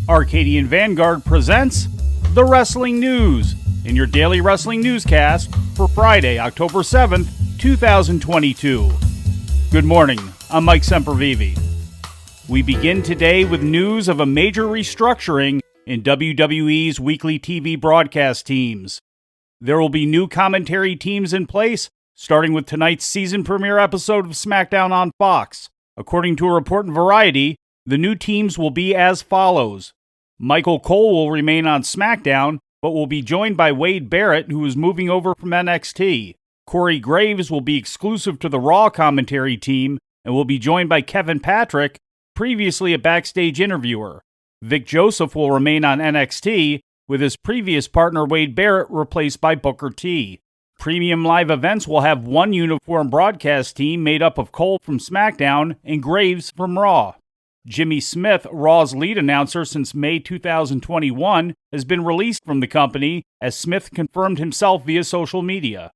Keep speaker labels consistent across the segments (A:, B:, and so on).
A: Arcadian Vanguard presents The Wrestling News in your daily wrestling newscast for Friday, October 7th, 2022. Good morning, I'm Mike Sempervive. We begin today with news of a major restructuring in WWE's weekly TV broadcast teams. There will be new commentary teams in place, starting with tonight's season premiere episode of SmackDown on Fox. According to a report in Variety, the new teams will be as follows. Michael Cole will remain on SmackDown, but will be joined by Wade Barrett, who is moving over from NXT. Corey Graves will be exclusive to the Raw commentary team and will be joined by Kevin Patrick, previously a backstage interviewer. Vic Joseph will remain on NXT, with his previous partner Wade Barrett replaced by Booker T. Premium Live Events will have one uniform broadcast team made up of Cole from SmackDown and Graves from Raw. Jimmy Smith, Raw's lead announcer since May 2021, has been released from the company, as Smith confirmed himself via social media.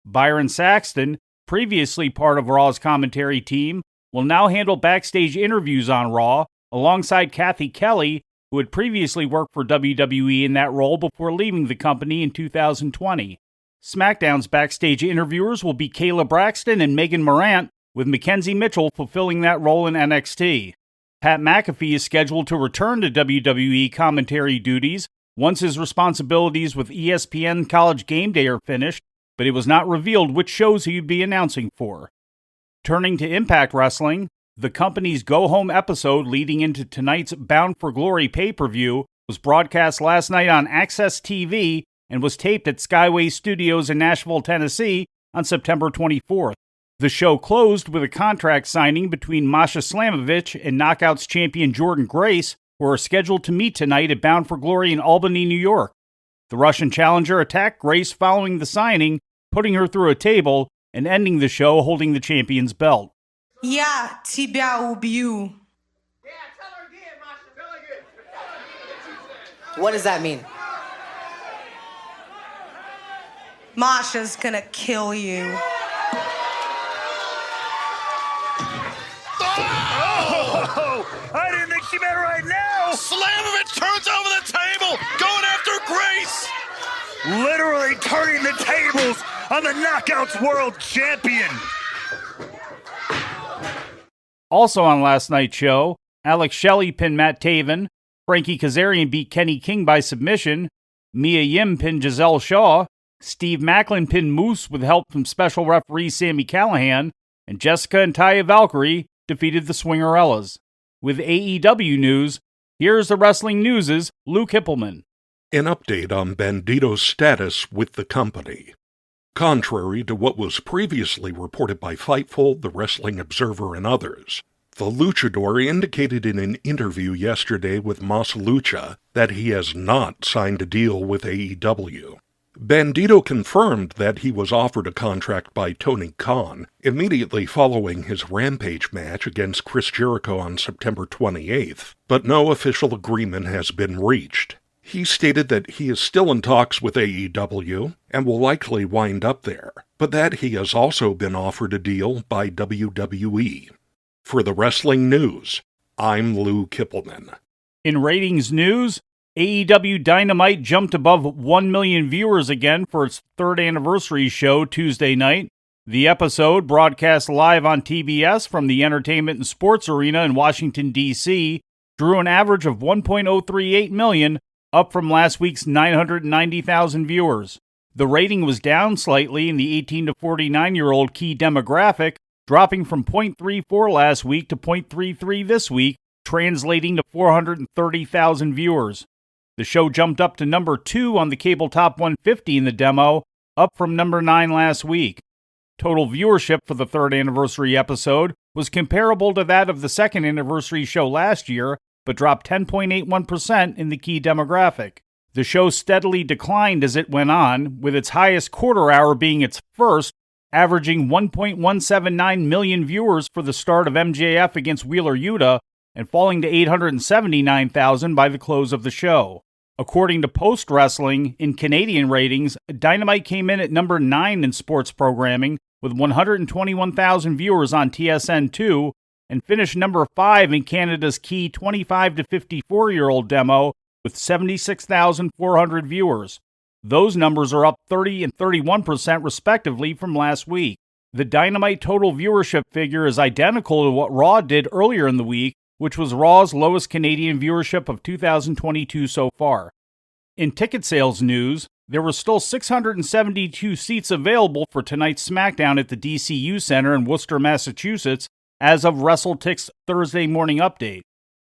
A: Byron Saxton, previously part of Raw's commentary team, will now handle backstage interviews on Raw, alongside Kathy Kelly, who had previously worked for WWE in that role before leaving the company in 2020. SmackDown's backstage interviewers will be Kayla Braxton and Megan Morant, with Mackenzie Mitchell fulfilling that role in NXT. Pat McAfee is scheduled to return to WWE commentary duties once his responsibilities with ESPN College Game Day are finished, but it was not revealed which shows he would be announcing for. Turning to Impact Wrestling, the company's go-home episode leading into tonight's Bound for Glory pay-per-view was broadcast last night on Access TV and was taped at Skyway Studios in Nashville, Tennessee on September 24th. The show closed with a contract signing between Masha Slamovich and Knockouts champion Jordan Grace, who are scheduled to meet tonight at Bound for Glory in Albany, New York. The Russian challenger attacked Grace following the signing, putting her through a table and ending the show holding the champion's belt.
B: Я тебя убью.
C: Yeah, tell her again, Masha. Tell her again.
D: What does that mean?
B: Masha's gonna kill you.
E: Oh, I didn't think she meant right now.
F: Slamovich turns over the table, going after Grace.
E: Literally turning the tables on the Knockouts World Champion.
A: Also on last night's show, Alex Shelley pinned Matt Taven, Frankie Kazarian beat Kenny King by submission, Mia Yim pinned Giselle Shaw, Steve Macklin pinned Moose with help from special referee Sami Callihan, and Jessica and Taya Valkyrie defeated the Swingerellas. With AEW news, here's the Wrestling News' Lou Kipilman.
G: An update on Bandito's status with the company. Contrary to what was previously reported by Fightful, The Wrestling Observer, and others, the luchador indicated in an interview yesterday with Mas Lucha that he has not signed a deal with AEW. Bandito confirmed that he was offered a contract by Tony Khan immediately following his Rampage match against Chris Jericho on September 28th, but no official agreement has been reached. He stated that he is still in talks with AEW and will likely wind up there, but that he has also been offered a deal by WWE. For the Wrestling News, I'm Lou Kipilman.
A: In ratings news, AEW Dynamite jumped above 1 million viewers again for its third anniversary show Tuesday night. The episode, broadcast live on TBS from the Entertainment and Sports Arena in Washington, D.C., drew an average of 1.038 million, up from last week's 990,000 viewers. The rating was down slightly in the 18 to 49-year-old key demographic, dropping from 0.34 last week to 0.33 this week, translating to 430,000 viewers. The show jumped up to number 2 on the cable top 150 in the demo, up from number 9 last week. Total viewership for the third anniversary episode was comparable to that of the second anniversary show last year, but dropped 10.81% in the key demographic. The show steadily declined as it went on, with its highest quarter hour being its first, averaging 1.179 million viewers for the start of MJF against Wheeler Yuta, and falling to 879,000 by the close of the show. According to Post Wrestling, in Canadian ratings, Dynamite came in at number 9 in sports programming, with 121,000 viewers on TSN2, and finished number 5 in Canada's key 25 to 54-year-old demo with 76,400 viewers. Those numbers are up 30 and 31% respectively from last week. The Dynamite total viewership figure is identical to what Raw did earlier in the week, which was Raw's lowest Canadian viewership of 2022 so far. In ticket sales news, there were still 672 seats available for tonight's SmackDown at the DCU Center in Worcester, Massachusetts, as of WrestleTic's Thursday morning update.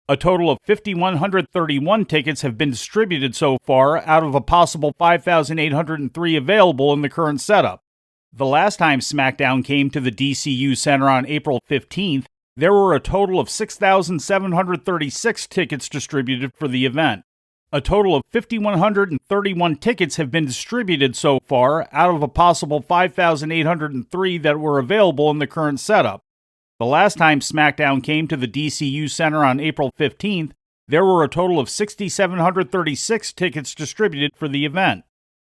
A: A total of 5,131 tickets have been distributed so far out of a possible 5,803 available in the current setup. The last time SmackDown came to the DCU Center on April 15th, there were a total of 6,736 tickets distributed for the event. A total of 5,131 tickets have been distributed so far out of a possible 5,803 that were available in the current setup. The last time SmackDown came to the DCU Center on April 15th, there were a total of 6,736 tickets distributed for the event.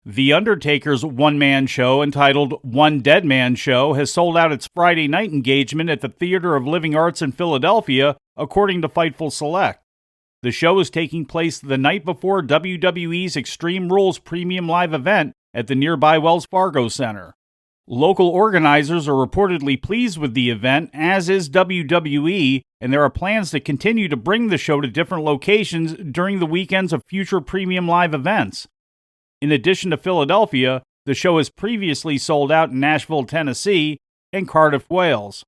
A: The Undertaker's one-man show entitled One Dead Man Show has sold out its Friday night engagement at the Theater of Living Arts in Philadelphia, according to Fightful Select. The show is taking place the night before WWE's Extreme Rules Premium Live event at the nearby Wells Fargo Center. Local organizers are reportedly pleased with the event, as is WWE, and there are plans to continue to bring the show to different locations during the weekends of future Premium Live events. In addition to Philadelphia, the show has previously sold out in Nashville, Tennessee, and Cardiff, Wales.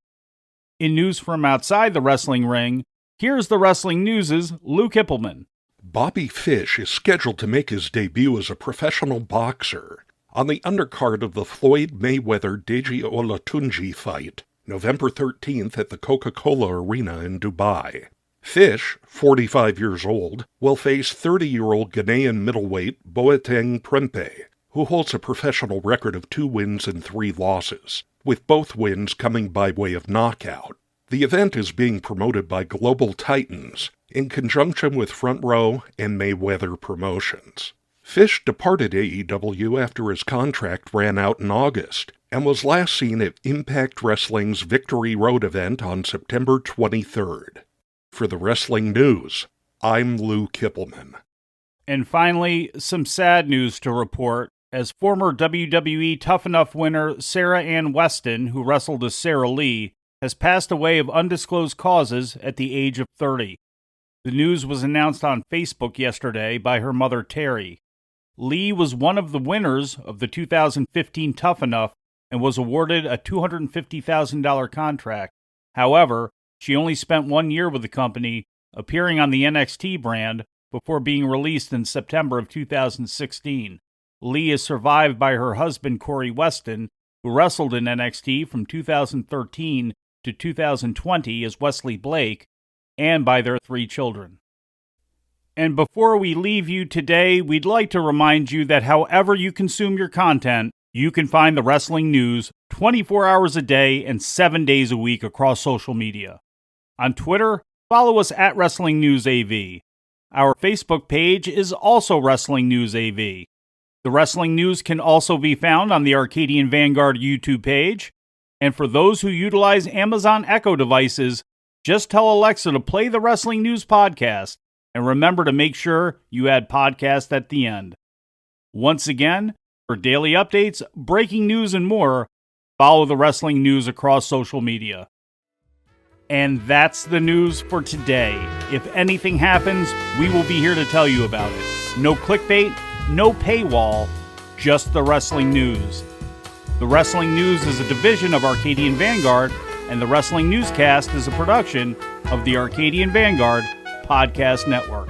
A: In news from outside the wrestling ring, here's the Wrestling News' Lou Kipilman.
G: Bobby Fish is scheduled to make his debut as a professional boxer on the undercard of the Floyd Mayweather-Deji Olatunji fight, November 13th at the Coca-Cola Arena in Dubai. Fish, 45 years old, will face 30-year-old Ghanaian middleweight Boateng Prempeh, who holds a professional record of 2 wins and 3 losses, with both wins coming by way of knockout. The event is being promoted by Global Titans in conjunction with Front Row and Mayweather Promotions. Fish departed AEW after his contract ran out in August and was last seen at Impact Wrestling's Victory Road event on September 23rd. For the Wrestling News, I'm Lou Kipilman.
A: And finally, some sad news to report, as former WWE Tough Enough winner Sarah Ann Weston, who wrestled as Sara Lee, has passed away of undisclosed causes at the age of 30. The news was announced on Facebook yesterday by her mother Terry. Lee was one of the winners of the 2015 Tough Enough and was awarded a $250,000 contract. However, she only spent 1 year with the company, appearing on the NXT brand, before being released in September of 2016. Lee is survived by her husband Corey Weston, who wrestled in NXT from 2013 to 2020 as Wesley Blake, and by their 3 children. And before we leave you today, we'd like to remind you that however you consume your content, you can find the wrestling news 24 hours a day and 7 days a week across social media. On Twitter, follow us at Wrestling News AV. Our Facebook page is also Wrestling News AV. The Wrestling News can also be found on the Arcadian Vanguard YouTube page. And for those who utilize Amazon Echo devices, just tell Alexa to play the Wrestling News podcast. And remember to make sure you add podcast at the end. Once again, for daily updates, breaking news, and more, follow the Wrestling News across social media. And that's the news for today. If anything happens, we will be here to tell you about it. No clickbait, no paywall, just the Wrestling News. The Wrestling News is a division of Arcadian Vanguard, and the Wrestling Newscast is a production of the Arcadian Vanguard Podcast Network.